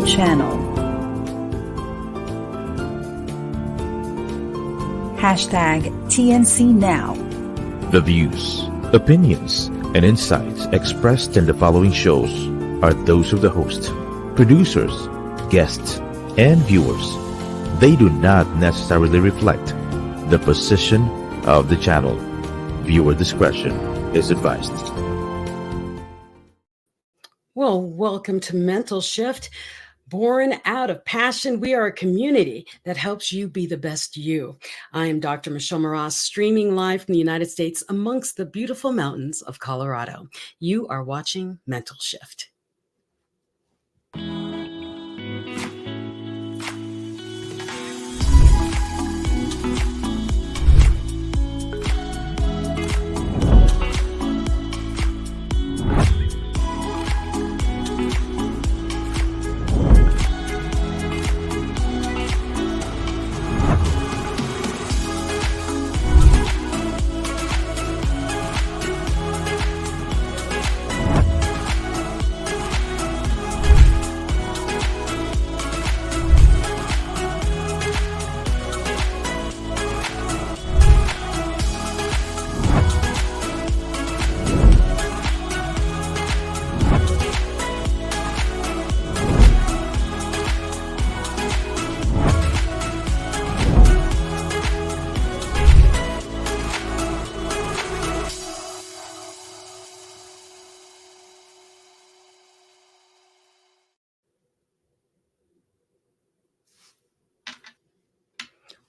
channel. #TNC Now. The views, opinions, and insights expressed in the following shows are those of the host, producers, guests, and viewers. They do not necessarily reflect the position of the channel. Viewer discretion is advised. Well, welcome to Mental Shift. Born out of passion, we are a community that helps you be the best you. I am Dr. Mras, streaming live from the United States amongst the beautiful mountains of Colorado. You are watching Mental Shift.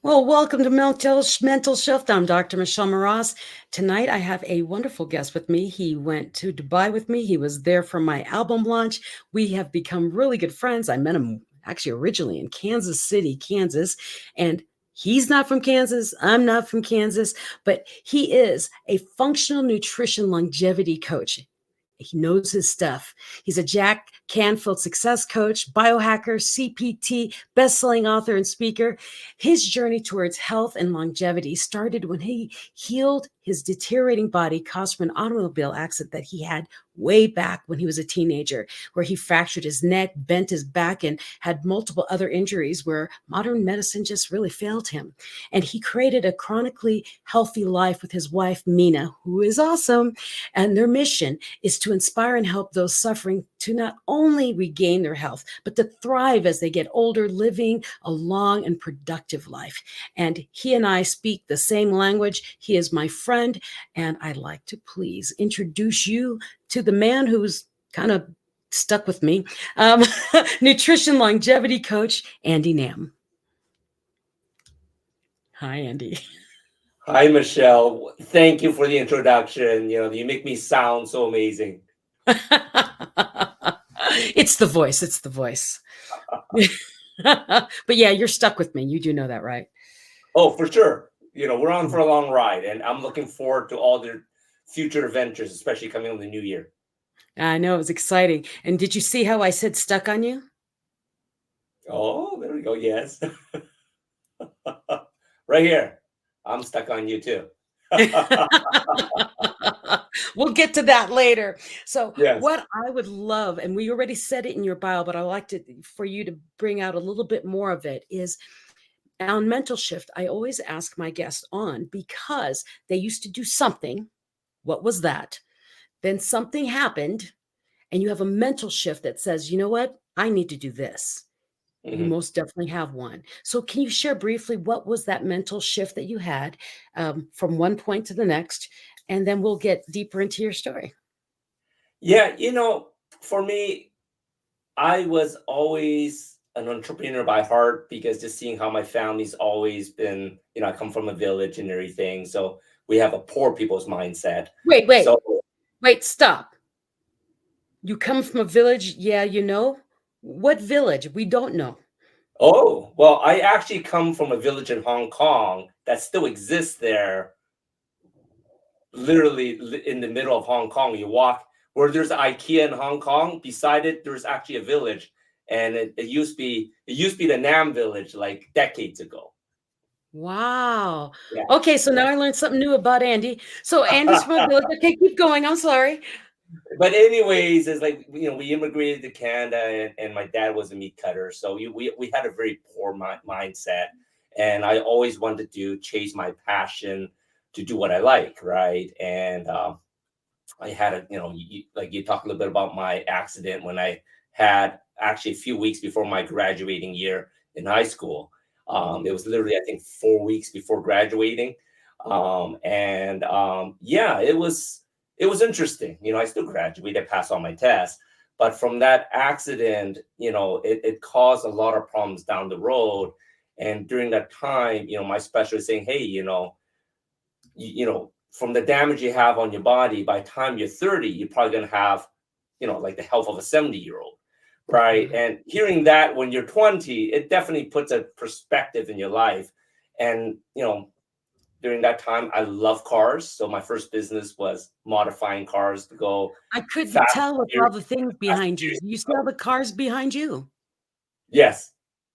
Well, welcome to Mental Shift. I'm Dr. Mras. Tonight, I have a wonderful guest with me. He went to Dubai with me. He was there for my album launch. We have become really good friends. I met him actually originally in Kansas City, Kansas, and he's not from Kansas. I'm not from Kansas, but he is a functional nutrition longevity coach. He knows his stuff. He's a Canfield Success Coach, Biohacker, CPT, bestselling author and speaker. His journey towards health and longevity started when he healed his deteriorating body caused from an automobile accident that he had way back when he was a teenager, where he fractured his neck, bent his back, and had multiple other injuries where modern medicine just really failed him. And he created a chronically healthy life with his wife, Minna, who is awesome. And their mission is to inspire and help those suffering to not only regain their health, but to thrive as they get older, living a long and productive life. And he and I speak the same language. He is my friend, and I'd like to please introduce you to the man who's kind of stuck with me, nutrition longevity coach, Andy Nam. Hi, Andy. Hi, Michelle. Thank you for the introduction. You make me sound so amazing. It's the voice. It's the voice. But yeah, you're stuck with me. You do know that, right? Oh, for sure. We're on for a long ride, and I'm looking forward to all the future adventures, especially coming in the new year. I know, it was exciting. And did you see how I said stuck on you? Oh, there we go. Yes. Right here. I'm stuck on you too. We'll get to that later. So Yes. What I would love, and we already said it in your bio, but I like for you to bring out a little bit more of it, is on Mental Shift, I always ask my guests on because they used to do something. What was that? Then something happened, and you have a mental shift that says, you know what? I need to do this. You most definitely have one. So can you share briefly what was that mental shift that you had from one point to the next? And then we'll get deeper into your story. Yeah, for me, I was always an entrepreneur by heart because just seeing how my family's always been, I come from a village and everything. So we have a poor people's mindset. Wait, stop. You come from a village. Yeah, what village? We don't know. Oh, well, I actually come from a village in Hong Kong that still exists there. Literally in the middle of Hong Kong, you walk where there's IKEA in Hong Kong. Beside it, there's actually a village, and it used to be the Nam village like decades ago. Wow. Yeah. Okay, so now I learned something new about Andy. So Andy's from a village. Okay, keep going. I'm sorry. But anyways, it's like, we immigrated to Canada, and my dad was a meat cutter. So we had a very poor mindset. And I always wanted to chase my passion to do what I like. Right. And I had like you talked a little bit about my accident when I had actually a few weeks before my graduating year in high school. It was literally, I think, 4 weeks before graduating. Yeah, it was interesting. I still graduated, passed all my tests, but from that accident, it caused a lot of problems down the road. And during that time, my specialist saying, hey, from the damage you have on your body, by the time you're 30, you're probably going to have, like the health of a 70-year-old. Right. And hearing that when you're 20, it definitely puts a perspective in your life. And, during that time, I love cars. So my first business was modifying cars to go I couldn't fast. tell with all the things behind you. You see all the cars behind you? Yes.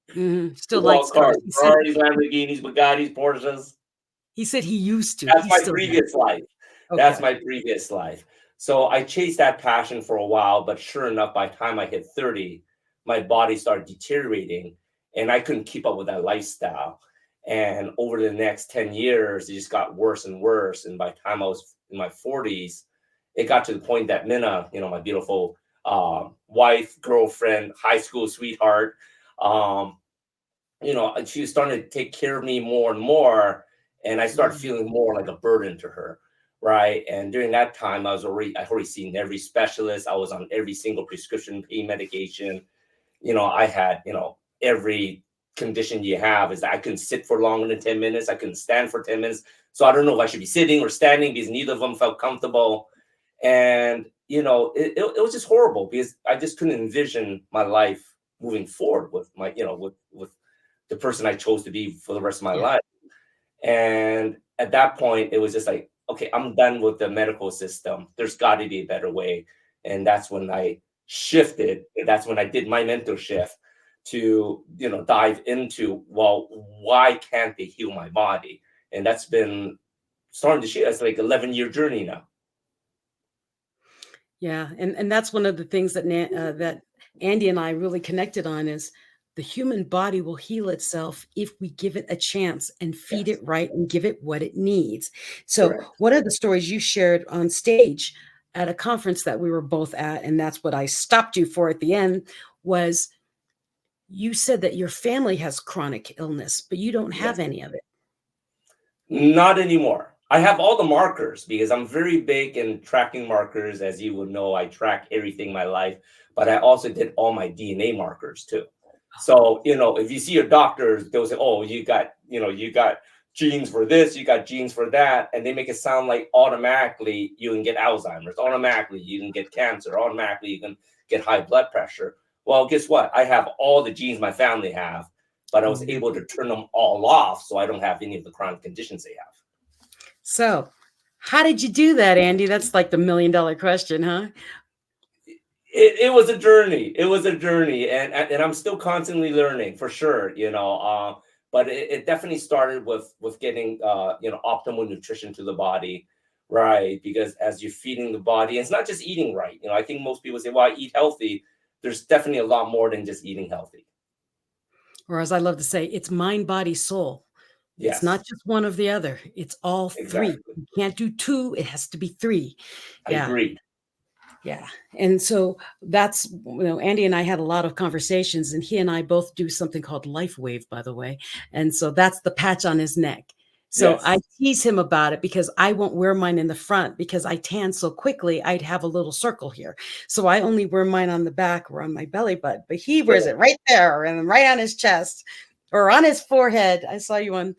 Still All likes cars. cars, Ferraris, Lamborghinis, Bugattis, Porsches. He said he used to. That's He my still does. previous life. That's Okay. my previous life. So I chased that passion for a while, but sure enough, by the time I hit 30, my body started deteriorating and I couldn't keep up with that lifestyle. And over the next 10 years, it just got worse and worse. And by the time I was in my 40s, it got to the point that Minna, my beautiful wife, girlfriend, high school sweetheart, um, she was starting to take care of me more and more, and I started Mhm. feeling more like a burden to her, right? And during that time, I already seen every specialist. I was on every single prescription pain medication. I had, every condition you have is that I couldn't sit for longer than 10 minutes. I couldn't stand for 10 minutes. So I don't know if I should be sitting or standing because neither of them felt comfortable. And, it was just horrible because I just couldn't envision my life moving forward with my, with the person I chose to be for the rest of my Yeah. life. And at that point, it was just like, okay, I'm done with the medical system. There's got to be a better way. And that's when I shifted. That's when I did my mental shift to, dive into, well, why can't they heal my body? And that's been starting to shift. It's like 11-year journey now. Yeah, and that's one of the things that that Andy and I really connected on is the human body will heal itself if we give it a chance and feed Yes, it right and give it what it needs. So, correct. one of the stories you shared on stage at a conference that we were both at, and that's what I stopped you for at the end, was you said that your family has chronic illness, but you don't Yes. have any of it. Not anymore. I have all the markers because I'm very big in tracking markers. As you would know, I track everything in my life, but I also did all my DNA markers too. So, if you see your doctors, they'll say, oh, you got genes for this, you got genes for that. And they make it sound like automatically you can get Alzheimer's, automatically you can get cancer, automatically you can get high blood pressure. Well, guess what? I have all the genes my family have, but I was Mhm. able to turn them all off so I don't have any of the chronic conditions they have. So, how did you do that, Andy? That's like the $1,000,000 question, huh? It was a journey. It was a journey, and I'm still constantly learning for sure. But it definitely started with getting optimal nutrition to the body, right? Because as you're feeding the body, it's not just eating right. I think most people say, "Well, I eat healthy." There's definitely a lot more than just eating healthy. Or as I love to say, it's mind, body, soul. It's Yes, not just one of the other. It's all three. exactly. You can't do two. It has to be three. I Yeah. agreed. Yeah. And so that's, Andy and I had a lot of conversations, and he and I both do something called Life Wave, by the way. And so that's the patch on his neck. So I Yes. tease him about it because I won't wear mine in the front because I tan so quickly. I'd have a little circle here. So I only wear mine on the back or on my belly button, but he wears it right there and right on his chest or on his forehead. I saw you in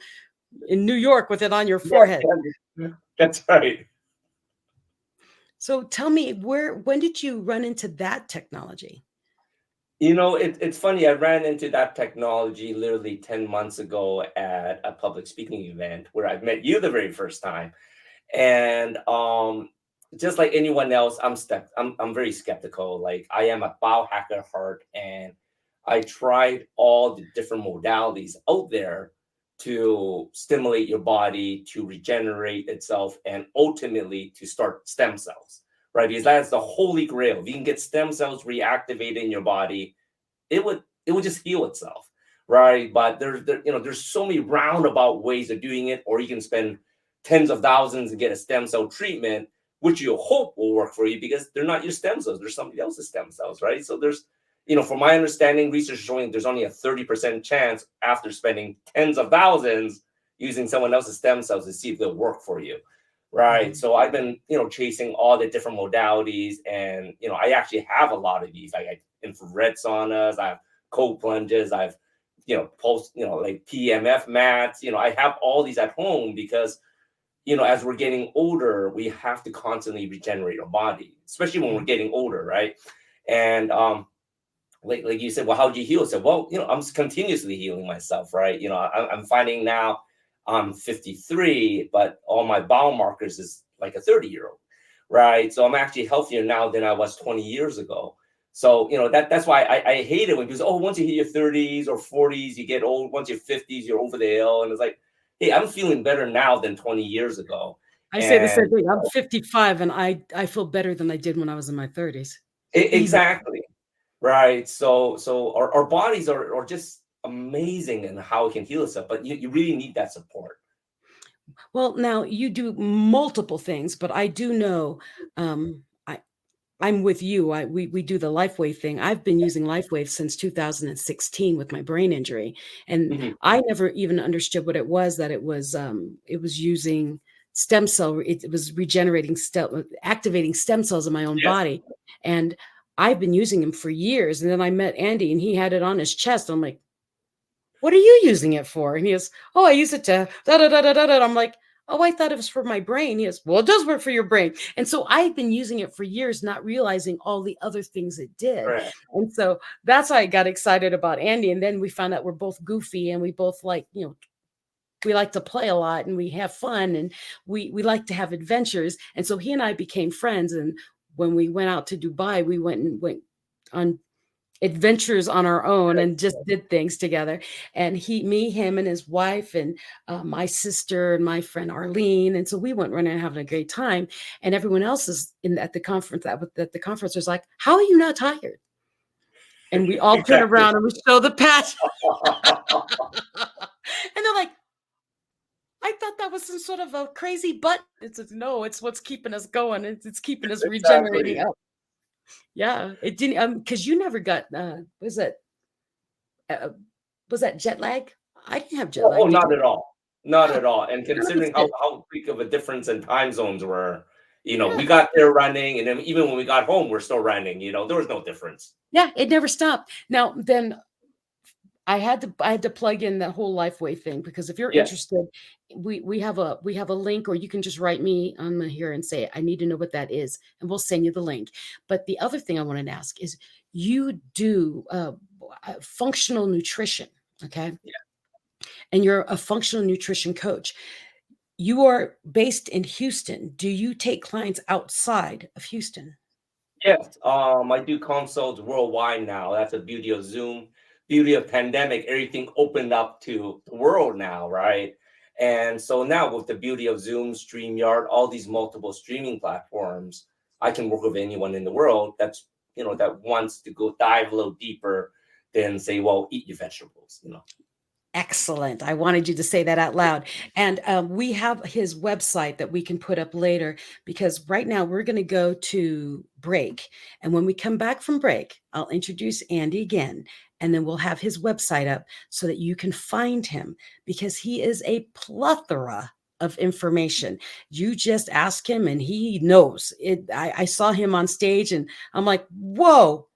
New York with it on your Yes, forehead. yes, that's right. So tell me, when did you run into that technology? It's funny. I ran into that technology literally 10 months ago at a public speaking event where I met you the very first time. And just like anyone else, I'm very skeptical. Like I am a biohacker at heart, and I tried all the different modalities out there to stimulate your body to regenerate itself and ultimately to start stem cells, right? Because that's the holy grail. If you can get stem cells reactivated in your body, it would just heal itself, right? But there's so many roundabout ways of doing it, or you can spend tens of thousands and get a stem cell treatment, which you hope will work for you because they're not your stem cells, they're somebody else's stem cells, right? So there's, from my understanding, research is showing there's only a 30% chance after spending tens of thousands using someone else's stem cells to see if they'll work for you, right? So I've been, chasing all the different modalities, and I actually have a lot of these. I got infrared saunas, I have cold plunges, I've pulse, like PMF mats. I have all these at home because as we're getting older, we have to constantly regenerate our body, especially when we're getting older, right? And like you said, well, how do you heal? I said, well, I'm continuously healing myself, right? I'm finding now I'm 53, but all my biomarkers is like a 30-year-old, right? So I'm actually healthier now than I was 20 years ago. So, that's why I hate it when people say, oh, once you hit your 30s or 40s, you get old. Once you're 50s, you're over the hill. And it's like, hey, I'm feeling better now than 20 years ago. I say the same thing. I'm 55 and I feel better than I did when I was in my 30s. Exactly. Right. So our bodies are just amazing in how it can heal itself, but you really need that support. Well, now you do multiple things, but I do know I'm with you. We do the LifeWave thing. I've been using LifeWave since 2016 with my brain injury, and I never even understood what it was. That it was using stem cell. It was regenerating, activating stem cells in my own body, and I've been using them for years. And then I met Andy, and he had it on his chest. I'm like, what are you using it for? And he goes, oh, I use it to da da da da da. I'm like, oh, I thought it was for my brain. He goes, well, it does work for your brain. And so I've been using it for years, not realizing all the other things it did. Right. And so that's why I got excited about Andy. And then we found out we're both goofy and we both like, we like to play a lot and we have fun and we like to have adventures. And so he and I became friends. And when we went out to Dubai, we went on adventures on our own and just did things together. And him and his wife and my sister and my friend Arlene. And so we went running and having a great time. And everyone else is at the conference was like, how are you not tired? And we all turn around and we show the patch. And they're like, I thought that was some sort of a crazy button. It's no, it's what's keeping us going. It's keeping us regenerating up. Yeah, it didn't because you never got was that jet lag? I didn't have jet lag. Oh, not at all. Not at all. And considering how big of a difference in time zones were, we got there running, and then even when we got home, we're still running. There was no difference. Yeah, it never stopped. Now then I had to plug in that whole LifeWave thing because if you're interested, we have a link, or you can just write me on here and say, I need to know what that is, and we'll send you the link. But the other thing I wanted to ask is, you do functional nutrition, okay? Yeah. And you're a functional nutrition coach. You are based in Houston. Do you take clients outside of Houston? Yes, I do consults worldwide now. That's the beauty of Zoom. Beauty of pandemic, everything opened up to the world now, right? And so now with the beauty of Zoom, StreamYard, all these multiple streaming platforms, I can work with anyone in the world that's, that wants to go dive a little deeper than say, well, eat your vegetables, Excellent. I wanted you to say that out loud. And we have his website that we can put up later, because right now we're going to go to break. And when we come back from break, I'll introduce Andy again, and then we'll have his website up so that you can find him, because he is a plethora of information. You just ask him and he knows it. I saw him on stage and I'm like, whoa.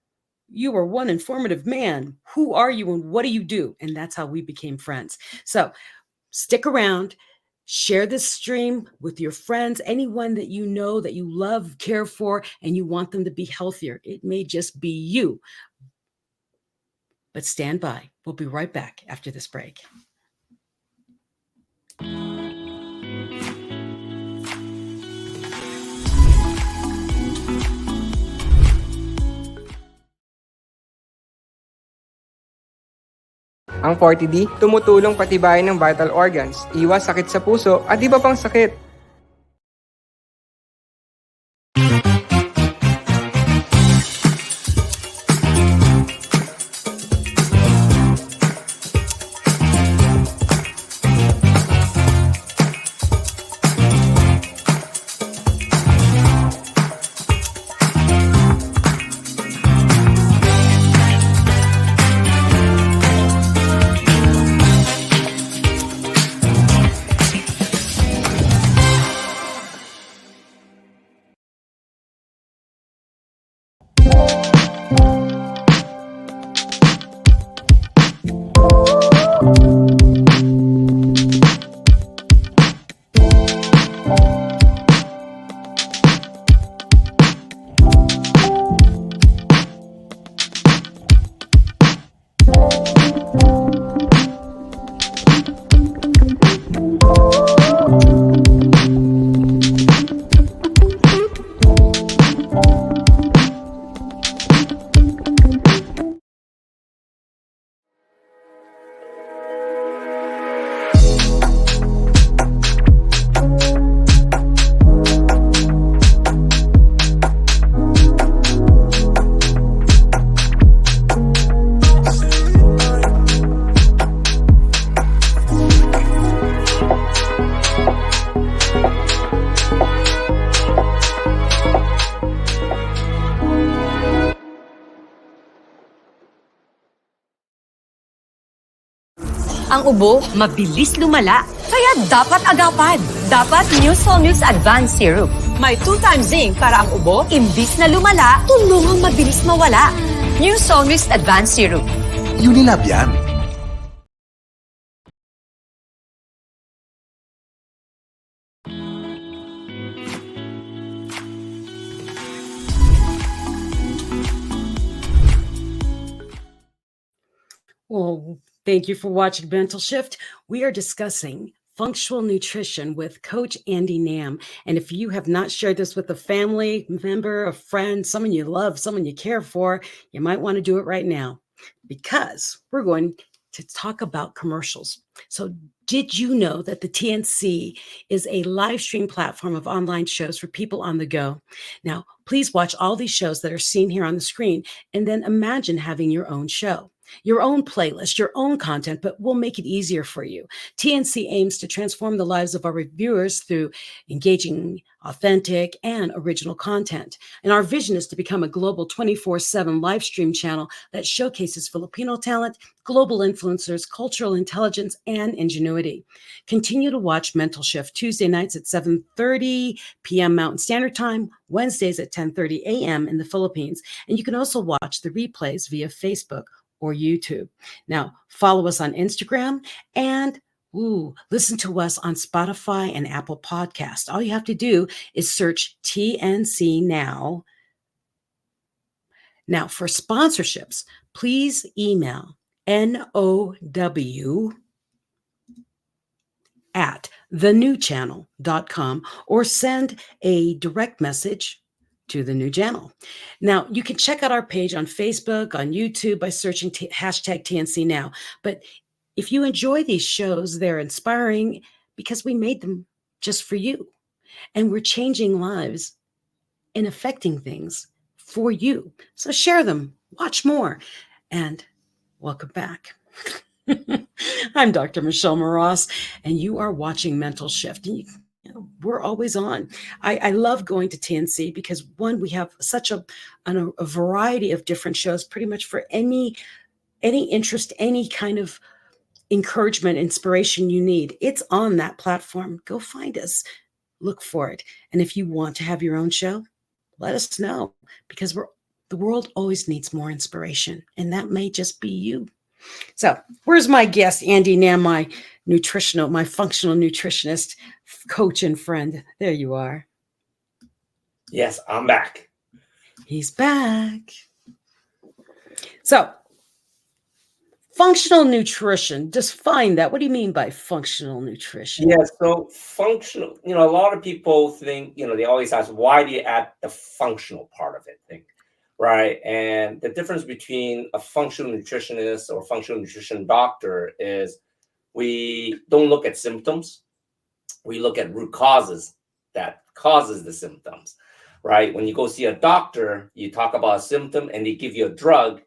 You are one informative man. Who are you and what do you do? And that's how we became friends. So stick around, share this stream with your friends, anyone that you know, that you love, care for, and you want them to be healthier. It may just be you. But stand by. We'll be right back after this break. Ang 40D, tumutulong patibayin ng vital organs, iwas sakit sa puso at iba pang sakit. Ang ubo, mabilis lumala. Kaya dapat agapan. Dapat New Solmux Advanced Syrup. May 2 times zinc para ang ubo, imbis na lumala, tulungang mabilis mawala. New Solmux Advanced Syrup. Unilab yan. Well, thank you for watching Mental Shift. We are discussing functional nutrition with Coach Andy Nam. And if you have not shared this with a family member, a friend, someone you love, someone you care for, you might want to do it right now, because we're going to talk about commercials. So did you know that the TNC is a live stream platform of online shows for people on the go? Now, please watch all these shows that are seen here on the screen, and then imagine having your own show, your own playlist, your own content, but we'll make it easier for you. TNC aims to transform the lives of our reviewers through engaging, authentic, and original content. And our vision is to become a global 24/7 live stream channel that showcases Filipino talent, global influencers, cultural intelligence, and ingenuity. Continue to watch Mental Shift Tuesday nights at 7:30 p.m. Mountain Standard Time, Wednesdays at 10:30 a.m. in the Philippines. And you can also watch the replays via Facebook or YouTube. Now, follow us on Instagram and listen to us on Spotify and Apple Podcast. All you have to do is search TNC Now. Now, for sponsorships, please email now@thenewchannel.com or send a direct message to the new channel. Now, you can check out our page on Facebook, on YouTube by searching hashtag TNC Now. But if you enjoy these shows, they're inspiring because we made them just for you. And we're changing lives and affecting things for you. So share them, watch more, and welcome back. I'm Dr. Michelle Mras, and you are watching Mental Shift. And we're always on. I love going to TNC because, one, we have such a variety of different shows, pretty much for any interest, any kind of encouragement, inspiration you need. It's on that platform. Go find us, look for it. And if you want to have your own show, let us know, because the world always needs more inspiration, and that may just be you. So where's my guest, Andy Nam, my functional nutritionist, coach, and friend? There you are. Yes, I'm back. He's back. So functional nutrition, define that. What do you mean by functional nutrition? Yeah, so functional, a lot of people think, they always ask, why do you add the functional part of it? Right. And the difference between a functional nutritionist or functional nutrition doctor is we don't look at symptoms. We look at root causes that causes the symptoms, right? When you go see a doctor, you talk about a symptom and they give you a drug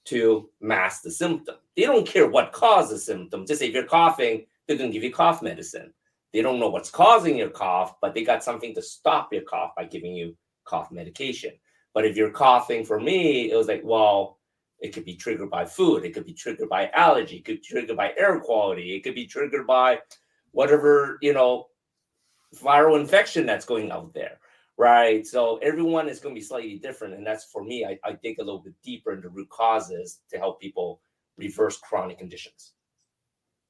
to mask the symptom. They don't care what causes the symptom. Just say if you're coughing, they're going to give you cough medicine. They don't know what's causing your cough, but they got something to stop your cough by giving you cough medication. But if you're coughing, for me, it was like, well, it could be triggered by food. It could be triggered by allergy. It could be triggered by air quality. It could be triggered by whatever, viral infection that's going out there, right? So everyone is going to be slightly different. And that's, for me, I dig a little bit deeper into root causes to help people reverse chronic conditions.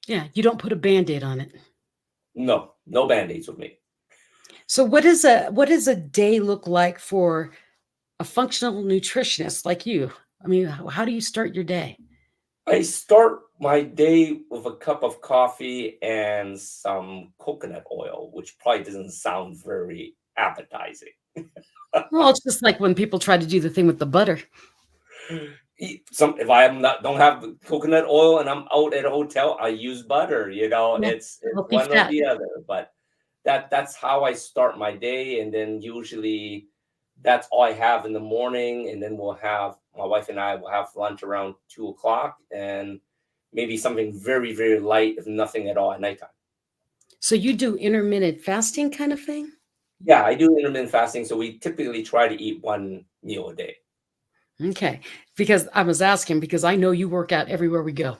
Yeah, you don't put a Band-Aid on it. No Band-Aids with me. So what does a day look like for a functional nutritionist like you? I mean, how do you start your day? I start my day with a cup of coffee and some coconut oil, which probably doesn't sound very appetizing. Well, it's just like when people try to do the thing with the butter. If I don't have coconut oil and I'm out at a hotel, I use butter. It's one or the other. But that's how I start my day, and then usually that's all I have in the morning, and then my wife and I will have lunch around 2:00, and maybe something very, very light, if nothing at all, at nighttime. So you do intermittent fasting kind of thing? Yeah, I do intermittent fasting. So we typically try to eat one meal a day. Okay. Because I was asking, because I know you work out everywhere we go.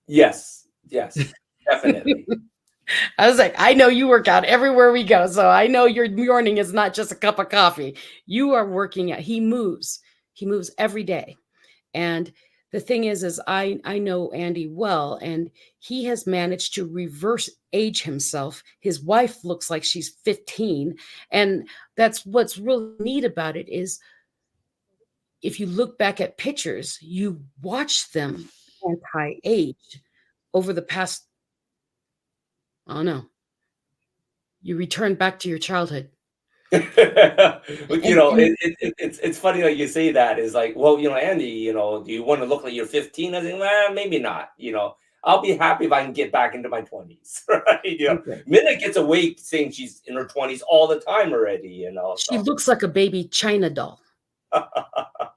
Yes. Yes, definitely. I was like, I know you work out everywhere we go. So I know your morning is not just a cup of coffee. You are working out. He moves. He moves every day. And the thing is I know Andy well, and he has managed to reverse age himself. His wife looks like she's 15. And that's what's really neat about it is if you look back at pictures, you watch them anti-age over the past, I don't know, you return back to your childhood. But And, and it's funny that you say that. Is like, well, Andy, do you want to look like you're 15? I think, well, maybe not. I'll be happy if I can get back into my 20s, right? okay. Minna gets away saying she's in her 20s all the time already. She So looks like a baby China doll.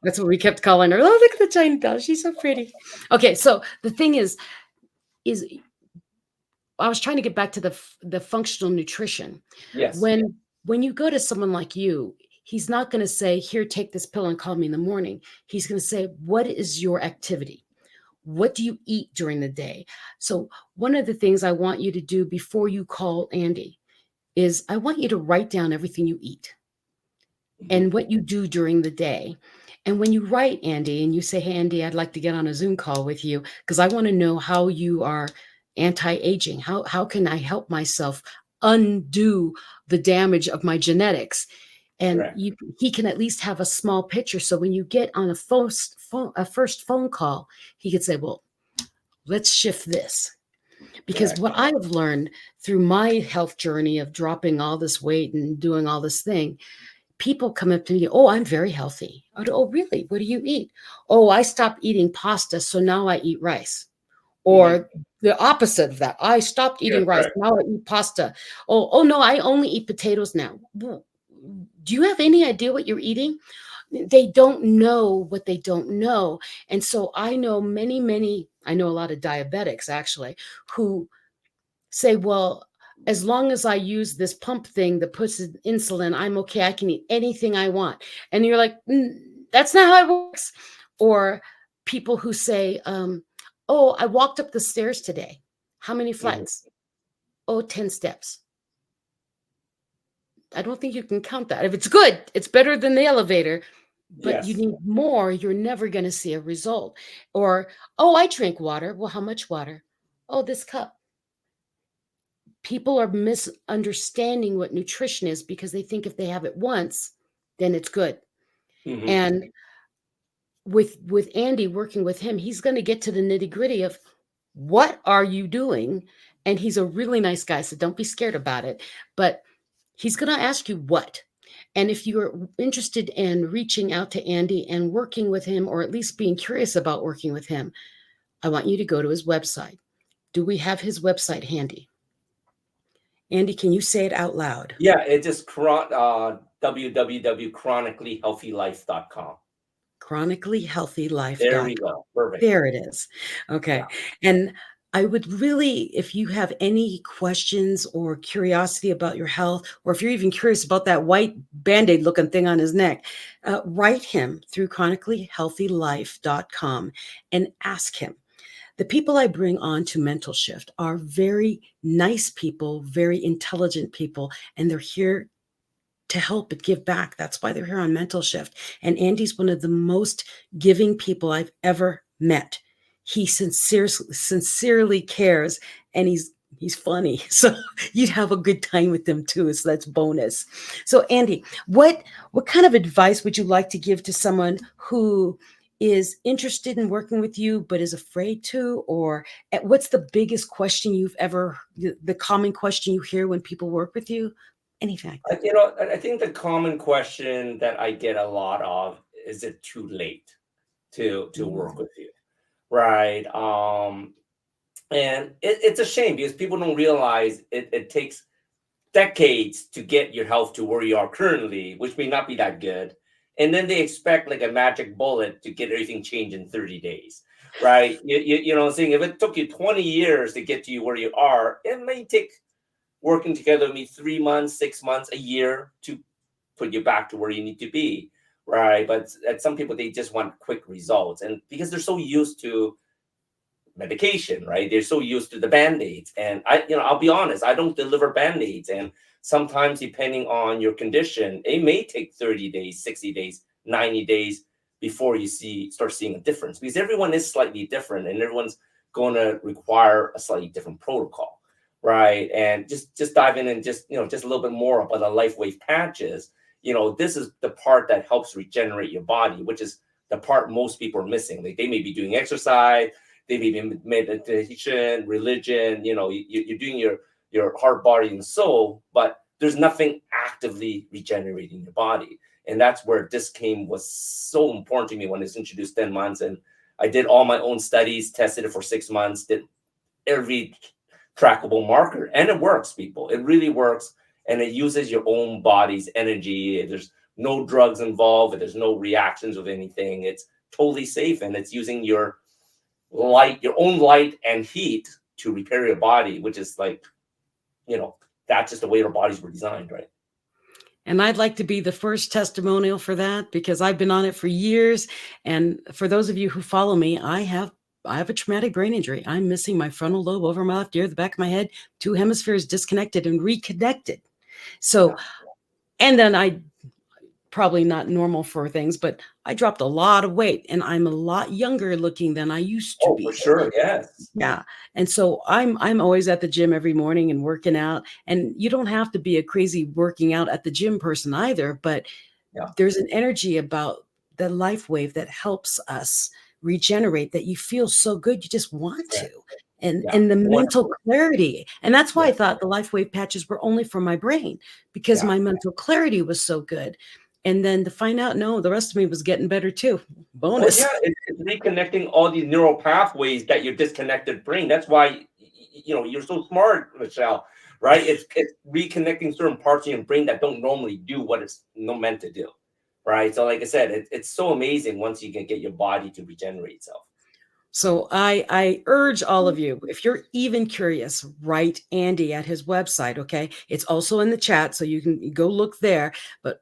That's what we kept calling her. Oh, look at the China doll. She's so pretty. Okay, so the thing is I was trying to get back to the functional nutrition. yes, When you go to someone like you, he's not going to say, "Here, take this pill and call me in the morning." He's going to say, "What is your activity? What do you eat during the day?" So one of the things I want you to do before you call Andy is I want you to write down everything you eat and what you do during the day. And when you write, Andy, and you say, "Hey, Andy, I'd like to get on a Zoom call with you because I want to know how you are anti-aging. How can I help myself undo the damage of my genetics?" And correct, he can at least have a small picture. So when you get on a first phone call, he could say, "Well, let's shift this." Because correct. what I have learned through my health journey of dropping all this weight and doing all this thing, people come up to me, "Oh, I'm very healthy." Oh, really? What do you eat? "Oh, I stopped eating pasta, so now I eat rice." Mhm. Or the opposite of that. "I stopped Yeah, eating rice, correct. now I eat pasta." Oh, no, I only eat potatoes now." Well, do you have any idea what you're eating? They don't know what they don't know. And so I know I know a lot of diabetics actually who say, "Well, as long as I use this pump thing that puts in insulin, I'm okay. I can eat anything I want." And you're like, That's not how it works." Or people who say, "Oh, I walked up the stairs today. How many Mhm. flights?" "Oh, 10 steps." I don't think you can count that. If it's good, it's better than the elevator, but you Yes. need more, you're never going to see a result. Or, "Oh, I drink water." "Well, how much water?" "Oh, this cup." People are misunderstanding what nutrition is because they think if they have it once, then it's good. Mhm. And with Andy, working with him, he's going to get to the nitty-gritty of what are you doing? And he's a really nice guy, so don't be scared about it. But he's going to ask you what. And if you're interested in reaching out to Andy and working with him, or at least being curious about working with him, I want you to go to his website. Do we have his website handy? Andy, can you say it out loud? Yeah, it just www.chronicallyhealthylife.com. There we chronicallyhealthylife.com. go. Perfect. There it is. Yeah. Okay. And I would really, if you have any questions or curiosity about your health, or if you're even curious about that white Band-Aid looking thing on his neck, write him through chronicallyhealthylife.com and ask him. The people I bring on to Mental Shift are very nice people, very intelligent people, and they're here to help and give back. That's why they're here on Mental Shift. And Andy's one of the most giving people I've ever met. He sincerely cares, and he's funny. So you'd have a good time with him too. So that's bonus. So Andy, what kind of advice would you like to give to someone who is interested in working with you but is afraid to? Or what's the biggest question the common question you hear when people work with you? Anything like that. I think the common question that I get a lot of is it too late to work Mm. with you, right? And it's a shame because people don't realize it takes decades to get your health to where you are currently, which may not be that good. And then they expect like a magic bullet to get everything changed in 30 days, right? You know what I'm saying? If it took you 20 years to get to you where you are, it may take working together with me 3 months, 6 months, a year to put you back to where you need to be, right? But at some people, they just want quick results. And because they're so used to medication, right? They're so used to the band-aids. And I'll be honest, I don't deliver band-aids. And sometimes depending on your condition, it may take 30 days, 60 days, 90 days before you start seeing a difference, because everyone is slightly different and everyone's going to require a slightly different protocol, right? And just dive in and just a little bit more about the LifeWave patches. This is the part that helps regenerate your body, which is the part most people are missing. Like, they may be doing exercise, they may be meditation, religion, you're doing your heart, body, and soul, but there's nothing actively regenerating your body. And that's where was so important to me when it's introduced 10 months. And I did all my own studies, tested it for 6 months, did every trackable marker, and it works, people. It really works. And it uses your own body's energy. There's no drugs involved. There's no reactions of anything. It's totally safe. And it's using your own light and heat to repair your body, which is like, that's just the way our bodies were designed, right? And I'd like to be the first testimonial for that, because I've been on it for years. And for those of you who follow me, I have a traumatic brain injury. I'm missing my frontal lobe over my left ear, the back of my head, 2 hemispheres disconnected and reconnected. So, and then I probably not normal for things, but I dropped a lot of weight and I'm a lot younger looking than I used to be. For sure. Yes. Yeah. And so I'm always at the gym every morning and working out. And you don't have to be a crazy working out at the gym person either, but there's an energy about the LifeWave that helps us regenerate, that you feel so good you just want to. And the mental clarity. And that's why I thought the LifeWave patches were only for my brain, because my mental clarity was so good. And then to find out, no, the rest of me was getting better too. Bonus. Well, it's reconnecting all these neural pathways that your disconnected brain. That's why, you're so smart, Michelle, right? It's reconnecting certain parts of your brain that don't normally do what it's meant to do, right? So like I said, it's so amazing once you can get your body to regenerate itself. So I urge all of you, if you're even curious, write Andy at his website, okay? It's also in the chat, so you can go look there. But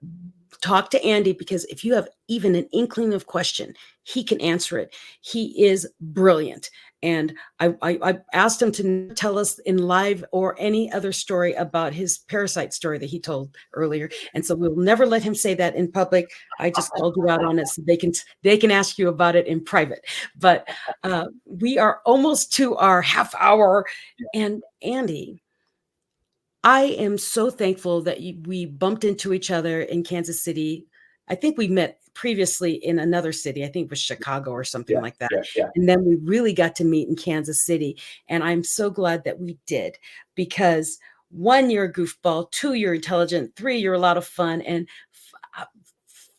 talk to Andy, because if you have even an inkling of question, he can answer it. He is brilliant. And I asked him to tell us in live or any other story about his parasite story that he told earlier. And so we'll never let him say that in public. I just called you out on it so they can ask you about it in private. But we are almost to our half hour. And Andy, I am so thankful that we bumped into each other in Kansas City. I think we met previously in another city. I think it was Chicago or something like that. And then we really got to meet in Kansas City. And I'm so glad that we did, because 1, you're a goofball, 2, you're intelligent, 3, you're a lot of fun, and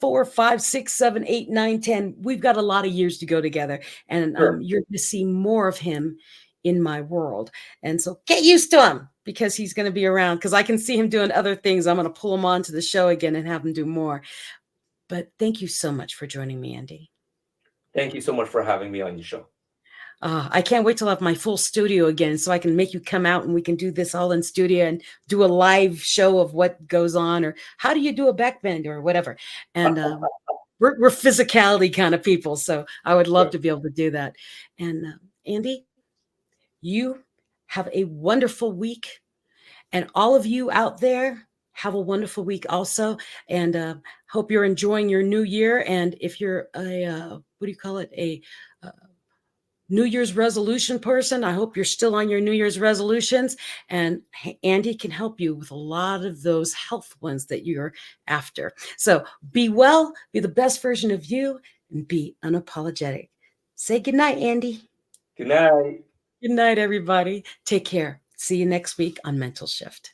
4, 5, 6, 7, 8, 9, 10. We've got a lot of years to go together. And you're going to see more of him in my world. And so get used to him, because he's going to be around, because I can see him doing other things. I'm going to pull him onto the show again and have him do more. But thank you so much for joining me, Andy. Thank you so much for having me on your show. I can't wait till I have my full studio again, so I can make you come out and we can do this all in studio and do a live show of what goes on, or how do you do a backbend or whatever. And we're physicality kind of people, so I would love to be able to do that. And Andy, you have a wonderful week. And all of you out there, have a wonderful week also. And hope you're enjoying your new year. And if you're a New Year's resolution person, I hope you're still on your New Year's resolutions. And Andy can help you with a lot of those health ones that you're after. So be well, be the best version of you, and be unapologetic. Say goodnight, Andy. Good night. Good night, everybody. Take care. See you next week on Mental Shift.